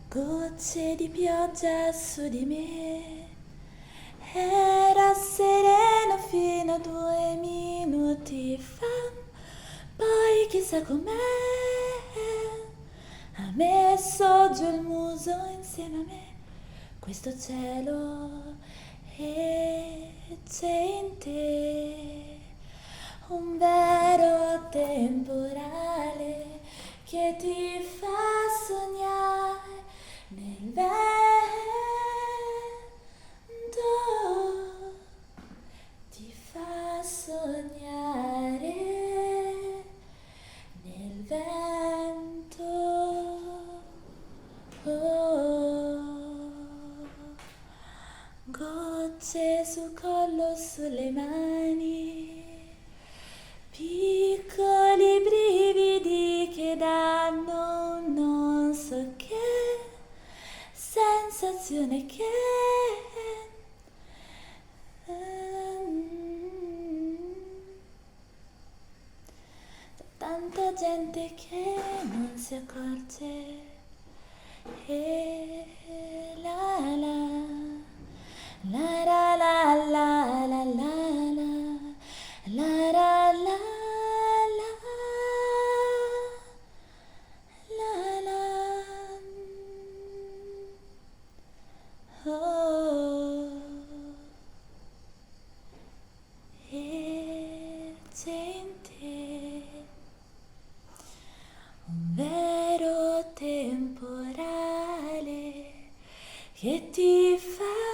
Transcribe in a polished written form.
Gocce di pioggia su di me, era sereno fino a 2 minuti fa, poi chissà com'è, ha messo giù il muso insieme a me, questo cielo e c'è in te un vero temporale che ti fa sognare nel vento, ti fa sognare nel vento. Oh. Gocce sul collo, sulle mani, piccoli brividi che danno un non so che sensazione che tanta gente che non si accorge e la la la la la la la la la la la la la oh e c'è in te un vero temporale che ti fa